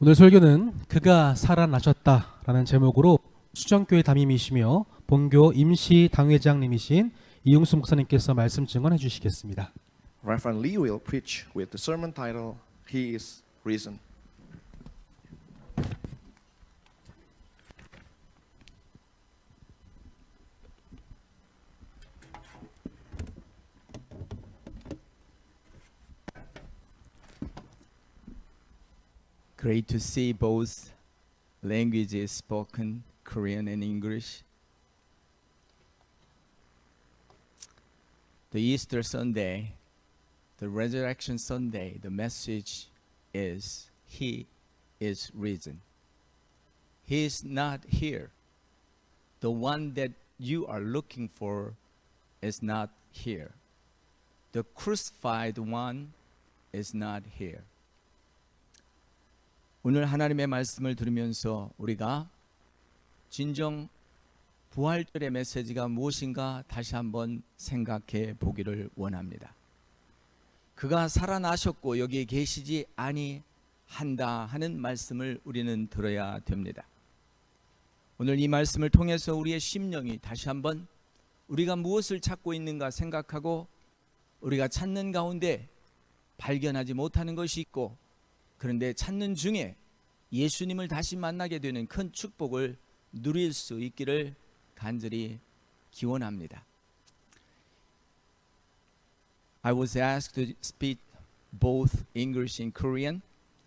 오늘 설교는 그가 살아나셨다라는 제목으로 수정교회 담임이시며 본교 임시 당회장님이신 이용수 목사님께서 말씀 증언해 주시겠습니다. Reverend Lee will preach with the sermon title, He is Risen. Great to see both languages spoken, Korean and English. The Easter Sunday, the Resurrection Sunday, the message is He is risen. He is not here. The one that you are looking for is not here. The crucified one is not here. 오늘 하나님의 말씀을 들으면서 우리가 진정 부활절의 메시지가 무엇인가 다시 한번 생각해 보기를 원합니다. 그가 살아나셨고 여기에 계시지 아니한다 하는 말씀을 우리는 들어야 됩니다. 오늘 이 말씀을 통해서 우리의 심령이 다시 한번 우리가 무엇을 찾고 있는가 생각하고 우리가 찾는 가운데 발견하지 못하는 것이 있고 그런데 찾는 중에 예수님을 다시 만나게 되는 큰 축복을 누릴 수 있기를 간절히 기원합니다. I was asked to speak both English and Korean,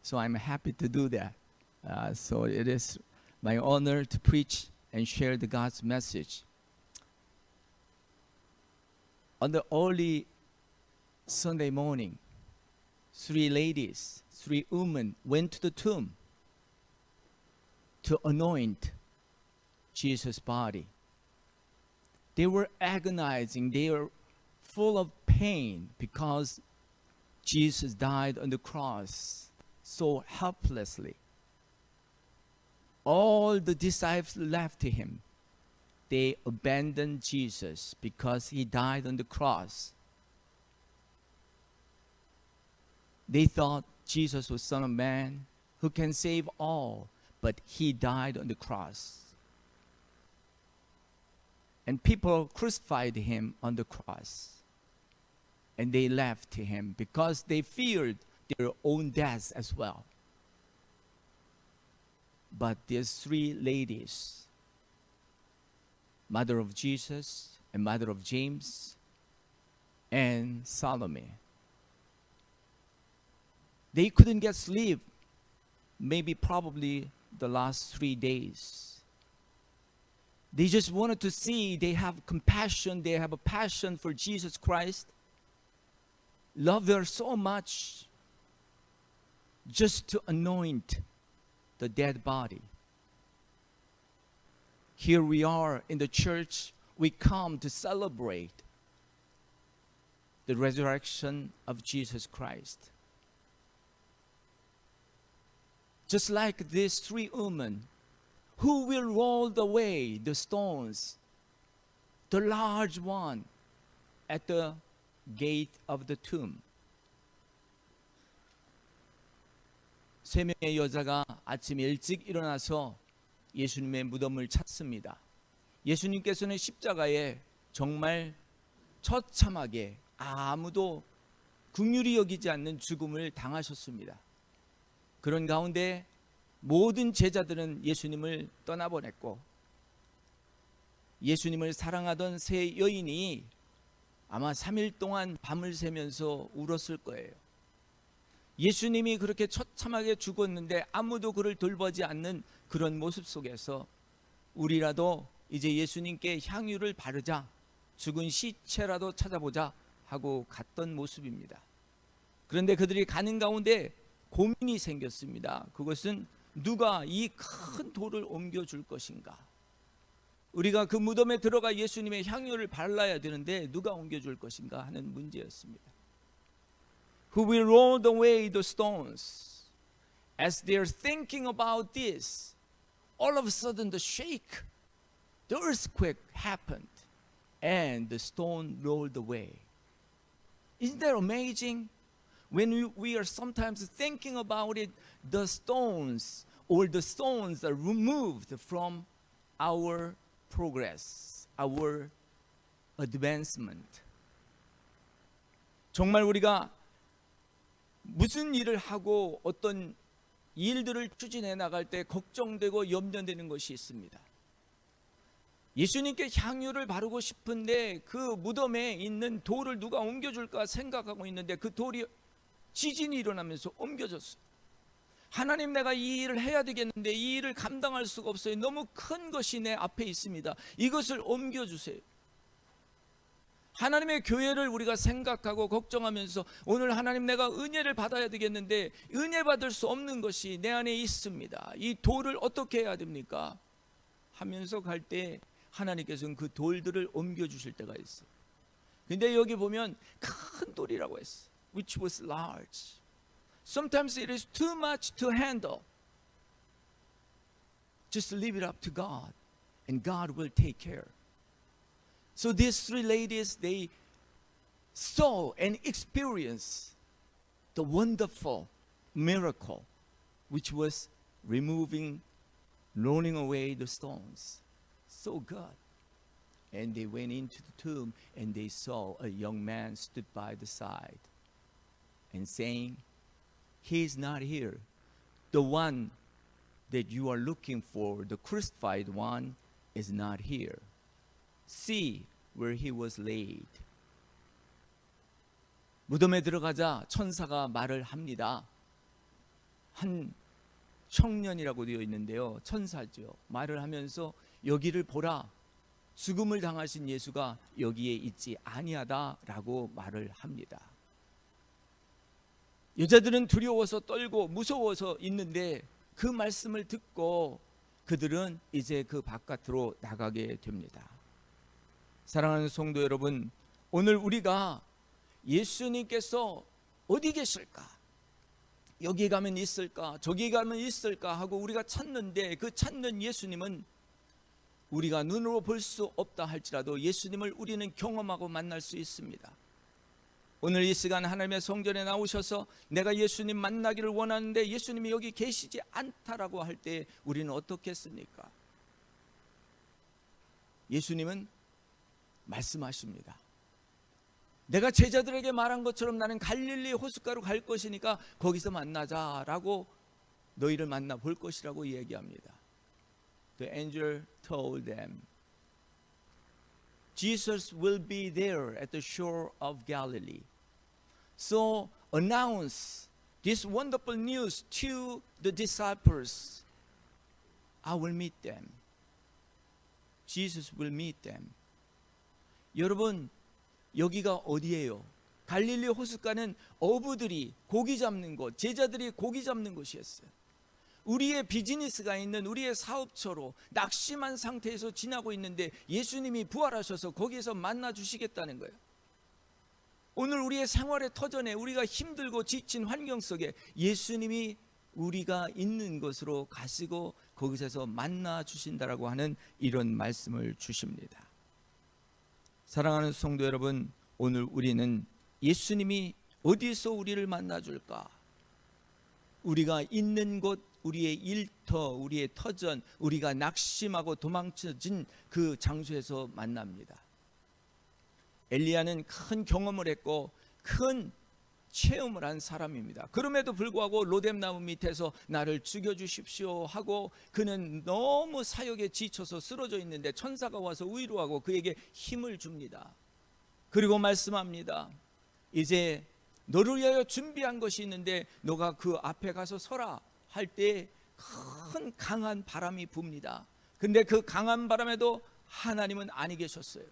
so I'm happy to do that. So it is my honor to preach and share the God's message. On the early Sunday morning, three women went to the tomb to anoint Jesus' body. They were agonizing, they were full of pain because Jesus died on the cross so helplessly. All the disciples left him. They abandoned Jesus because he died on the cross. They thought Jesus was Son of Man who can save all, but he died on the cross. And people crucified him on the cross. And they left him because they feared their own death as well. But these three ladies, mother of Jesus and mother of James and Salome, they couldn't get sleep, maybe probably the last 3 days. They just wanted to see, they have compassion, they have a passion for Jesus Christ, love her so much, just to anoint the dead body. Here we are in the church, we come to celebrate the resurrection of Jesus Christ. Just like these three women, who will roll away the stones, the large one at the gate of the tomb. 세 명의 여자가 아침 일찍 일어나서 예수님의 무덤을 찾습니다. 예수님께서는 십자가에 정말 처참하게 아무도 긍휼히 여기지 않는 죽음을 당하셨습니다. 그런 가운데 모든 제자들은 예수님을 떠나보냈고 예수님을 사랑하던 세 여인이 아마 3일 동안 밤을 새면서 울었을 거예요. 예수님이 그렇게 처참하게 죽었는데 아무도 그를 돌보지 않는 그런 모습 속에서 우리라도 이제 예수님께 향유를 바르자, 죽은 시체라도 찾아보자 하고 갔던 모습입니다. 그런데 그들이 가는 가운데 고민이 생겼습니다. 그것은 누가 이 큰 돌을 옮겨줄 것인가? 우리가 그 무덤에 들어가 예수님의 향유를 발라야 되는데 누가 옮겨줄 것인가 하는 문제였습니다. Who will roll away the stones? As they are thinking about this, all of a sudden the shake, the earthquake happened, and the stone rolled away. Isn't that amazing? when we are sometimes thinking about it, the stones are removed from our progress, our advancement. 정말 우리가 무슨 일을 하고 어떤 일들을 추진해 나갈 때 걱정되고 염려되는 것이 있습니다. 예수님께 향유를 바르고 싶은데 그 무덤에 있는 돌을 누가 옮겨줄까 생각하고 있는데 그 돌이 지진이 일어나면서 옮겨졌어요. 하나님, 내가 이 일을 해야 되겠는데 이 일을 감당할 수가 없어요. 너무 큰 것이 내 앞에 있습니다. 이것을 옮겨주세요. 하나님의 교회를 우리가 생각하고 걱정하면서 오늘 하나님, 내가 은혜를 받아야 되겠는데 은혜 받을 수 없는 것이 내 안에 있습니다. 이 돌을 어떻게 해야 됩니까? 하면서 갈 때 하나님께서는 그 돌들을 옮겨주실 때가 있어요. 근데 여기 보면 큰 돌이라고 했어요. Which was large. Sometimes it is too much to handle. Just leave it up to God, and God will take care. So these three ladies, they saw and experienced the wonderful miracle, which was rolling away the stones. So good. And they went into the tomb and they saw a young man stood by the side and saying, he is not here. The one that you are looking for, the crucified one, is not here. See where he was laid. 무덤에 들어가자 천사가 말을 합니다. 한 청년이라고 되어 있는데요, 천사죠. 말을 하면서 여기를 보라, 죽음을 당하신 예수가 여기에 있지 아니하다라고 말을 합니다. 여자들은 두려워서 떨고 무서워서 있는데 그 말씀을 듣고 그들은 이제 그 바깥으로 나가게 됩니다. 사랑하는 성도 여러분, 오늘 우리가 예수님께서 어디 계실까? 여기 가면 있을까? 저기 가면 있을까? 하고 우리가 찾는데 그 찾는 예수님은 우리가 눈으로 볼 수 없다 할지라도 예수님을 우리는 경험하고 만날 수 있습니다. 오늘 이 시간 하나님의 성전에 나오셔서 내가 예수님 만나기를 원하는데 예수님이 여기 계시지 않다라고 할 때 우리는 어떻게 했습니까? 예수님은 말씀하십니다. 내가 제자들에게 말한 것처럼 나는 갈릴리 호숫가로 갈 것이니까 거기서 만나자라고 너희를 만나 볼 것이라고 이야기합니다. The angel told them, Jesus will be there at the shore of Galilee. So announce this wonderful news to the disciples. I will meet them. Jesus will meet them. 여러분, 여기가 어디예요? 갈릴리 호숫가는 어부들이 고기 잡는 곳, 제자들이 고기 잡는 곳이었어요. 우리의 비즈니스가 있는 우리의 사업처로 낙심한 상태에서 지나고 있는데 예수님이 부활하셔서 거기에서 만나 주시겠다는 거예요. 오늘 우리의 생활의 터전에 우리가 힘들고 지친 환경 속에 예수님이 우리가 있는 곳으로 가시고 거기서 만나 주신다라고 하는 이런 말씀을 주십니다. 사랑하는 성도 여러분, 오늘 우리는 예수님이 어디서 우리를 만나 줄까? 우리가 있는 곳, 우리의 일터, 우리의 터전, 우리가 낙심하고 도망쳐진 그 장소에서 만납니다. 엘리야는 큰 경험을 했고 큰 체험을 한 사람입니다. 그럼에도 불구하고 로뎀나무 밑에서 나를 죽여주십시오 하고 그는 너무 사역에 지쳐서 쓰러져 있는데 천사가 와서 위로하고 그에게 힘을 줍니다. 그리고 말씀합니다. 이제 너를 위하여 준비한 것이 있는데 너가 그 앞에 가서 서라 할 때 큰 강한 바람이 붑니다. 근데 그 강한 바람에도 하나님은 아니 계셨어요.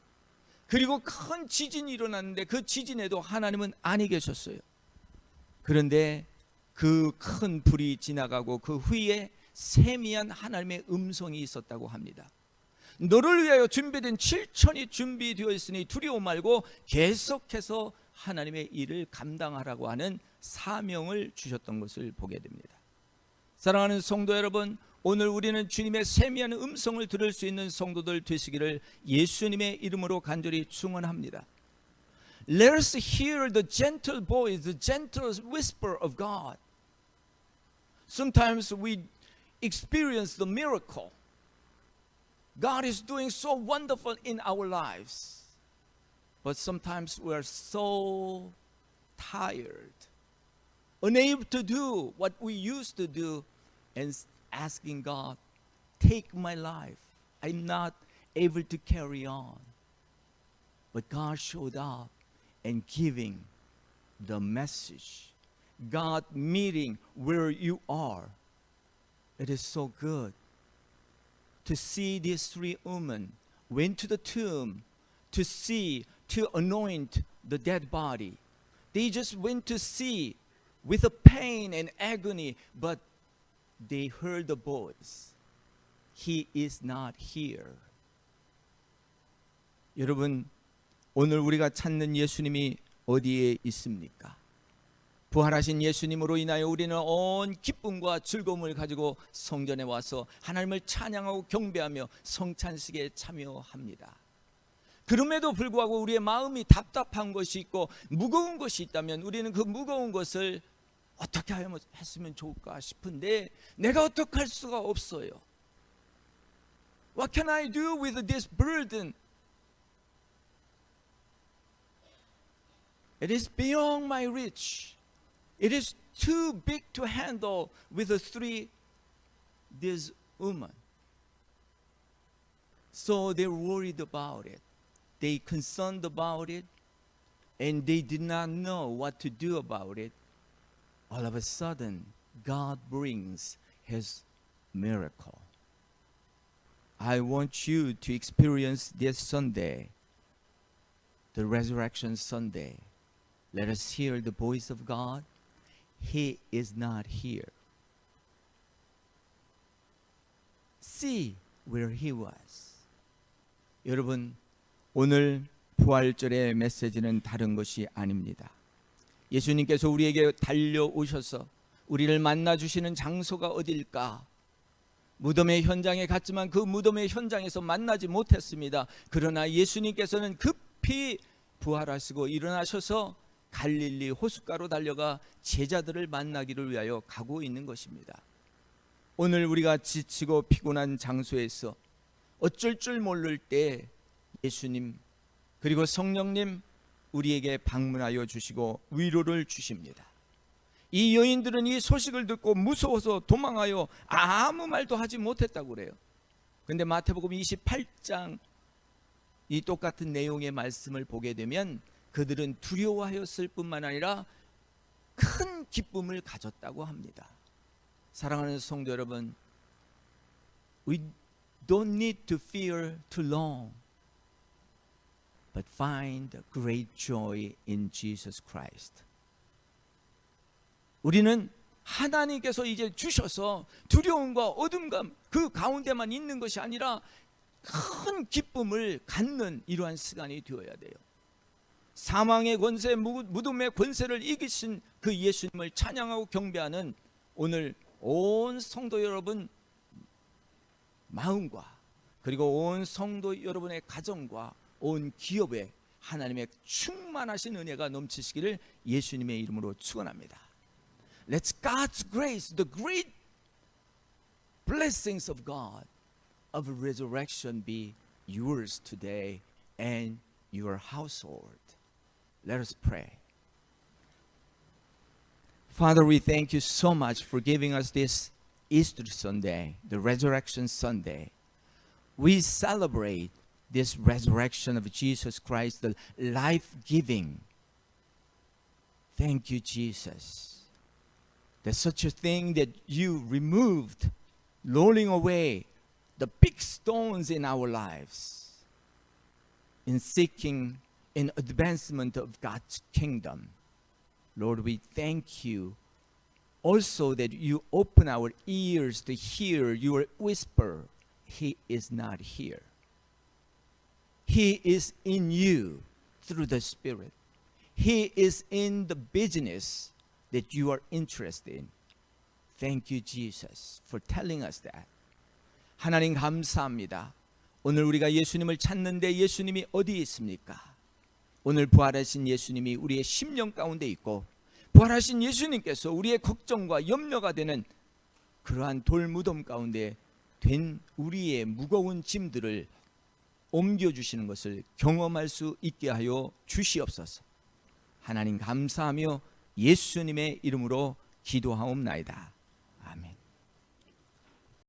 그리고 큰 지진이 일어났는데 그 지진에도 하나님은 아니 계셨어요. 그런데 그 큰 불이 지나가고 그 후에 세미한 하나님의 음성이 있었다고 합니다. 너를 위하여 준비된 7천이 준비되어 있으니 두려워 말고 계속해서 하나님의 일을 감당하라고 하는 사명을 주셨던 것을 보게 됩니다. 사랑하는 성도 여러분, 오늘 우리는 주님의 세미한 음성을 들을 수 있는 성도들 되시기를 예수님의 이름으로 간절히 축원합니다. Let us hear the gentle voice, the gentle whisper of God. Sometimes we experience the miracle. God is doing so wonderful in our lives. But sometimes we are so tired, unable to do what we used to do, and asking God, take my life. I'm not able to carry on. But God showed up and giving the message. God meeting where you are. It is so good to see these three women went to the tomb to anoint the dead body. They just went to see with a pain and agony, but they heard the voice. He is not here. 여러분, 오늘 우리가 찾는 예수님이 어디에 있습니까? 부활하신 예수님으로 인하여 우리는 온 기쁨과 즐거움을 가지고 성전에 와서 하나님을 찬양하고 경배하며 성찬식에 참여합니다. 그럼에도 불구하고 우리의 마음이 답답한 것이 있고 무거운 것이 있다면 우리는 그 무거운 것을 어떻게 했으면 좋을까 싶은데 내가 어떻게 할 수가 없어요. What can I do with this burden? It is beyond my reach. It is too big to handle with these women. So they worried about it. They concerned about it, and they did not know what to do about it. All of a sudden, God brings His miracle. I want you to experience this Sunday, the Resurrection Sunday. Let us hear the voice of God. He is not here. See where He was. 여러분, 오늘 부활절의 메시지는 다른 것이 아닙니다. 예수님께서 우리에게 달려오셔서 우리를 만나주시는 장소가 어딜까? 무덤의 현장에 갔지만 그 무덤의 현장에서 만나지 못했습니다. 그러나 예수님께서는 급히 부활하시고 일어나셔서 갈릴리 호숫가로 달려가 제자들을 만나기를 위하여 가고 있는 것입니다. 오늘 우리가 지치고 피곤한 장소에서 어쩔 줄 모를 때 예수님 그리고 성령님 우리에게 방문하여 주시고 위로를 주십니다. 이 여인들은 이 소식을 듣고 무서워서 도망하여 아무 말도 하지 못했다고 그래요. 근데 마태복음 28장 이 똑같은 내용의 말씀을 보게 되면 그들은 두려워하였을 뿐만 아니라 큰 기쁨을 가졌다고 합니다. 사랑하는 성도 여러분, we don't need to fear too long, but find great joy in Jesus Christ. 우리는 하나님께서 이제 주셔서 두려움과 어둠감 그 가운데만 있는 것이 아니라 큰 기쁨을 갖는 이러한 시간이 되어야 돼요. 사망의 권세, 무덤의 권세를 이기신 그 예수님을 찬양하고 경배하는 오늘 온 성도 여러분 마음과 그리고 온 성도 여러분의 가정과 온 기업에 하나님의 충만하신 은혜가 넘치시기를 예수님의 이름으로 축원합니다. Let God's grace, the great blessings of God of resurrection be yours today and your household. Let us pray. Father, we thank you so much for giving us this Easter Sunday, the Resurrection Sunday. We celebrate this resurrection of Jesus Christ, the life-giving. Thank you, Jesus. There's such a thing that you removed, rolling away the big stones in our lives in seeking an advancement of God's kingdom. Lord, we thank you also that you open our ears to hear your whisper. He is not here. He is in you through the Spirit. He is in the business that you are interested in. Thank you, Jesus, for telling us that. 하나님 감사합니다. 오늘 우리가 예수님을 찾는데 예수님이 어디에 있습니까? 오늘 부활하신 예수님이 우리의 심령 가운데 있고 부활하신 예수님께서 우리의 걱정과 염려가 되는 그러한 돌무덤 가운데 된 우리의 무거운 짐들을 옮겨주시는 것을 경험할 수 있게 하여 주시옵소서. 하나님 감사하며 예수님의 이름으로 기도하옵나이다.